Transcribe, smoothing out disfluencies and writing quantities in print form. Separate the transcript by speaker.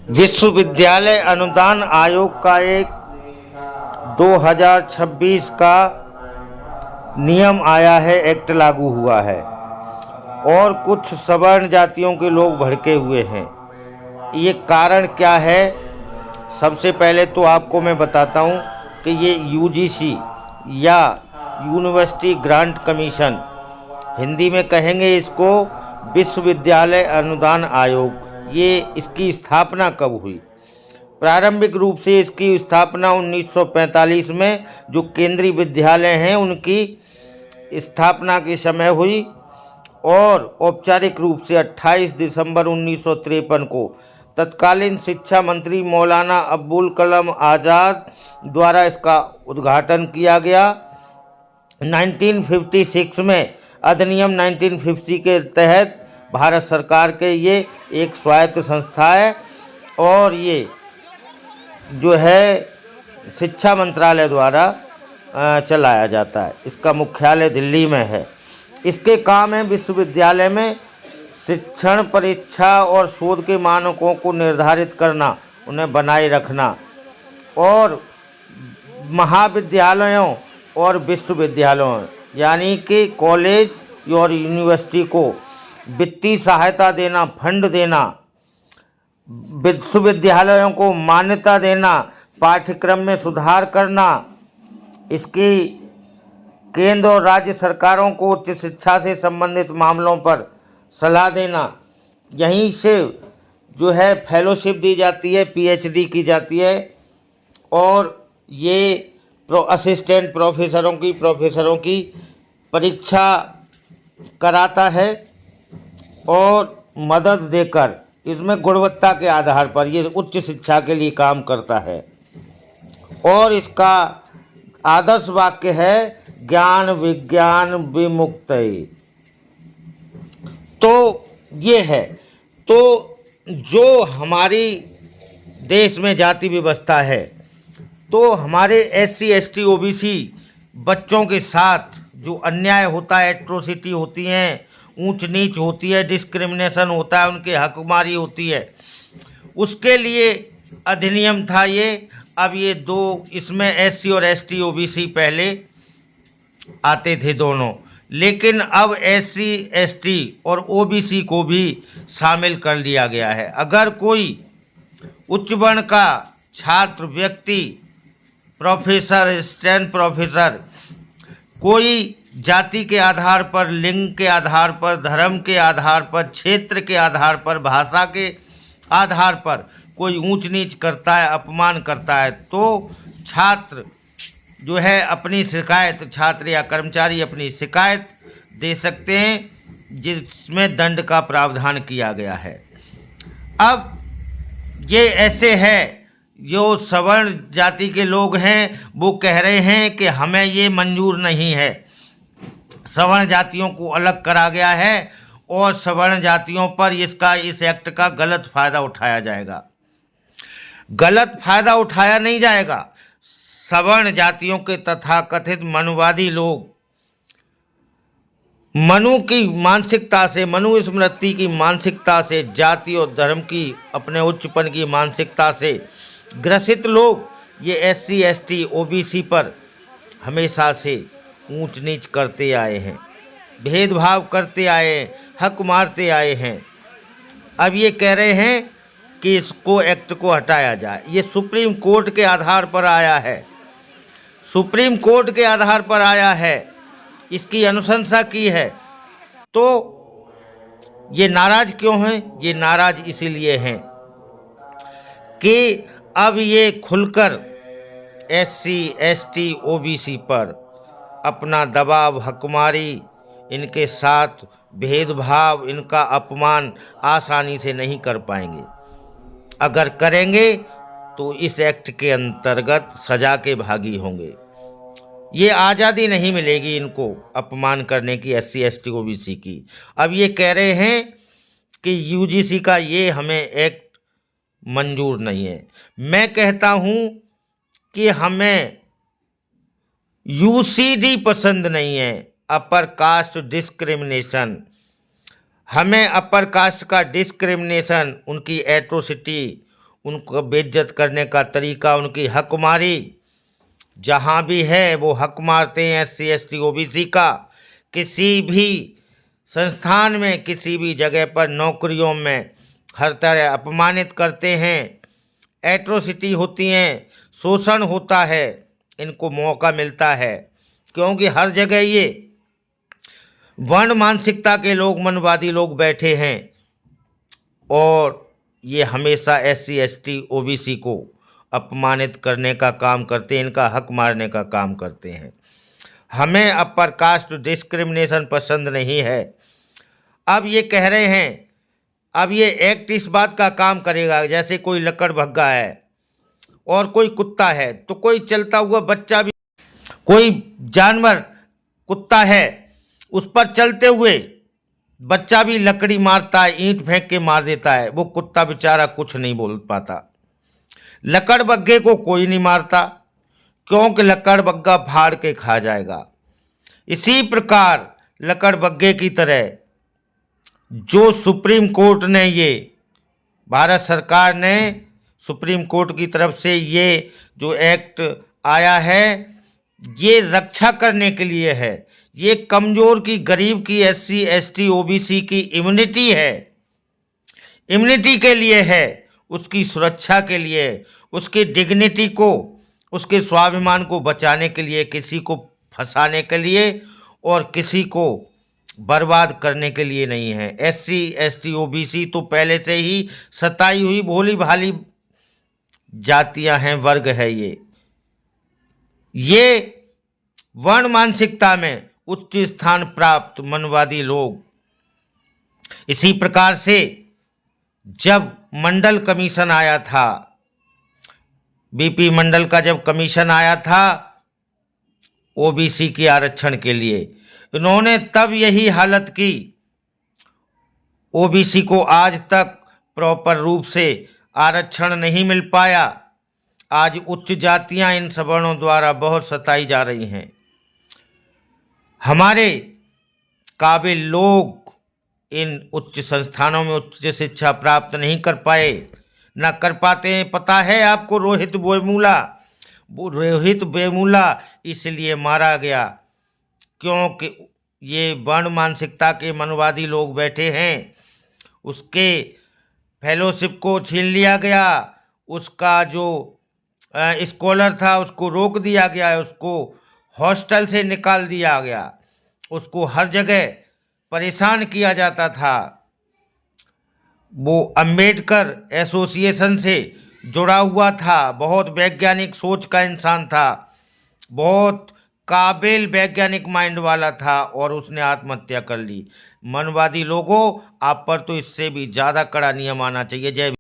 Speaker 1: विश्वविद्यालय अनुदान आयोग का एक 2026 का नियम आया है, एक्ट लागू हुआ है और कुछ सवर्ण जातियों के लोग भड़के हुए हैं। ये कारण क्या है? सबसे पहले तो आपको मैं बताता हूँ कि ये यूजीसी या यूनिवर्सिटी ग्रांट कमीशन, हिंदी में कहेंगे इसको विश्वविद्यालय अनुदान आयोग, ये इसकी स्थापना कब हुई? प्रारंभिक रूप से इसकी स्थापना 1945 में जो केंद्रीय विद्यालय हैं उनकी स्थापना के समय हुई और औपचारिक रूप से 28 दिसंबर 1953 को तत्कालीन शिक्षा मंत्री मौलाना अबुल कलाम आज़ाद द्वारा इसका उद्घाटन किया गया। 1956 में अधिनियम 1950 के तहत भारत सरकार के ये एक स्वायत्त संस्था है और ये जो है शिक्षा मंत्रालय द्वारा चलाया जाता है। इसका मुख्यालय दिल्ली में है। इसके काम है विश्वविद्यालय में शिक्षण, परीक्षा और शोध के मानकों को निर्धारित करना, उन्हें बनाए रखना और महाविद्यालयों और विश्वविद्यालयों यानी कि कॉलेज और यूनिवर्सिटी को वित्तीय सहायता देना, फंड देना, विश्वविद्यालयों को मान्यता देना, पाठ्यक्रम में सुधार करना, इसकी केंद्र और राज्य सरकारों को उच्च शिक्षा से संबंधित मामलों पर सलाह देना। यहीं से जो है फेलोशिप दी जाती है, पीएचडी की जाती है और ये असिस्टेंट प्रोफेसरों की परीक्षा कराता है और मदद देकर इसमें गुणवत्ता के आधार पर ये उच्च शिक्षा के लिए काम करता है। और इसका आदर्श वाक्य है ज्ञान विज्ञान विमुक्तये। तो ये है, तो जो हमारी देश में जाति व्यवस्था है, तो हमारे एससी एसटी ओबीसी बच्चों के साथ जो अन्याय होता है, एट्रोसिटी होती हैं, ऊंच नीच होती है, डिस्क्रिमिनेशन होता है, उनके हकमारी होती है, उसके लिए अधिनियम था ये। अब ये दो, इसमें एससी और एसटी ओबीसी पहले आते थे दोनों, लेकिन अब एससी एसटी और ओबीसी को भी शामिल कर लिया गया है। अगर कोई उच्च वर्ण का छात्र, व्यक्ति, प्रोफेसर, असिस्टेंट प्रोफेसर कोई जाति के आधार पर, लिंग के आधार पर, धर्म के आधार पर, क्षेत्र के आधार पर, भाषा के आधार पर कोई ऊंच नीच करता है, अपमान करता है, तो छात्र जो है अपनी शिकायत, छात्र या कर्मचारी अपनी शिकायत दे सकते हैं, जिसमें दंड का प्रावधान किया गया है। अब ये ऐसे है, जो सवर्ण जाति के लोग हैं वो कह रहे हैं कि हमें ये मंजूर नहीं है, सवर्ण जातियों को अलग करा गया है और सवर्ण जातियों पर इस एक्ट का गलत फ़ायदा उठाया जाएगा। गलत फ़ायदा उठाया नहीं जाएगा। सवर्ण जातियों के तथाकथित मनुवादी लोग मनु की मानसिकता से, मनु स्मृति की मानसिकता से, जाति और धर्म की अपने उच्चपन की मानसिकता से ग्रसित लोग ये एससी एसटी ओबीसी पर हमेशा से ऊंच नीच करते आए हैं, भेदभाव करते आए हैं, हक मारते आए हैं। अब ये कह रहे हैं कि इसको एक्ट को हटाया जाए। ये सुप्रीम कोर्ट के आधार पर आया है, सुप्रीम कोर्ट के आधार पर आया है, इसकी अनुशंसा की है। तो ये नाराज़ क्यों हैं? ये नाराज़ इसीलिए हैं कि अब ये खुलकर एससी एसटी ओबीसी पर अपना दबाव, हकमारी, इनके साथ भेदभाव, इनका अपमान आसानी से नहीं कर पाएंगे। अगर करेंगे तो इस एक्ट के अंतर्गत सजा के भागी होंगे। ये आज़ादी नहीं मिलेगी इनको अपमान करने की, एससी एसटी ओबीसी की। अब ये कह रहे हैं कि यूजीसी का ये हमें एक्ट मंजूर नहीं है। मैं कहता हूँ कि हमें यूसीडी पसंद नहीं है, अपर कास्ट डिस्क्रिमिनेशन। हमें अपर कास्ट का डिस्क्रिमिनेशन, उनकी एट्रोसिटी, उनको बेइज्जत करने का तरीका, उनकी हकमारी जहाँ भी है वो हक मारते हैं SC ST OBC का। किसी भी संस्थान में, किसी भी जगह पर, नौकरियों में हर तरह अपमानित करते हैं, एट्रोसिटी होती हैं, शोषण होता है। इनको मौका मिलता है क्योंकि हर जगह ये वर्ण मानसिकता के लोग, मनवादी लोग बैठे हैं और ये हमेशा SC ST OBC को अपमानित करने का काम करते हैं, इनका हक मारने का काम करते हैं। हमें अपर कास्ट डिस्क्रिमिनेशन पसंद नहीं है। अब ये कह रहे हैं, अब ये एक्ट इस बात का काम करेगा, जैसे कोई लकड़बग्गा है और कोई कुत्ता है, तो कोई चलता हुआ बच्चा भी, कोई जानवर कुत्ता है, उस पर चलते हुए बच्चा भी लकड़ी मारता है, ईंट फेंक के मार देता है, वो कुत्ता बेचारा कुछ नहीं बोल पाता। लकड़बग्गे को कोई नहीं मारता क्योंकि लकड़बग्गा फाड़ के खा जाएगा। इसी प्रकार लकड़बग्गे की तरह जो सुप्रीम कोर्ट ने, ये भारत सरकार ने सुप्रीम कोर्ट की तरफ से ये जो एक्ट आया है, ये रक्षा करने के लिए है। ये कमज़ोर की, गरीब की, SC ST OBC की इम्यूनिटी है, इम्यूनिटी के लिए है, उसकी सुरक्षा के लिए, उसकी डिग्निटी को, उसके स्वाभिमान को बचाने के लिए, किसी को फंसाने के लिए और किसी को बर्बाद करने के लिए नहीं है। SC ST OBC तो पहले से ही सताई हुई भोली भाली जातियां हैं, वर्ग है ये वर्ण मानसिकता में उच्च स्थान प्राप्त मनवादी लोग। इसी प्रकार से जब मंडल कमीशन आया था, BP मंडल का जब कमीशन आया था OBC के आरक्षण के लिए, इन्होंने तब यही हालत की। OBC को आज तक प्रॉपर रूप से आरक्षण नहीं मिल पाया। आज उच्च जातियां इन सवर्णों द्वारा बहुत सताई जा रही हैं। हमारे काबिल लोग इन उच्च संस्थानों में उच्च शिक्षा प्राप्त नहीं कर पाए, ना कर पाते हैं। पता है आपको रोहित वेमुला इसलिए मारा गया क्योंकि ये वर्ण मानसिकता के मनवादी लोग बैठे हैं, उसके फेलोशिप को छीन लिया गया, उसका जो स्कॉलर था उसको रोक दिया गया, उसको हॉस्टल से निकाल दिया गया, उसको हर जगह परेशान किया जाता था। वो अंबेडकर एसोसिएशन से जुड़ा हुआ था, बहुत वैज्ञानिक सोच का इंसान था, बहुत काबिल वैज्ञानिक माइंड वाला था और उसने आत्महत्या कर ली। मनवादी लोगों, आप पर तो इससे भी ज़्यादा कड़ा नियम आना चाहिए। जय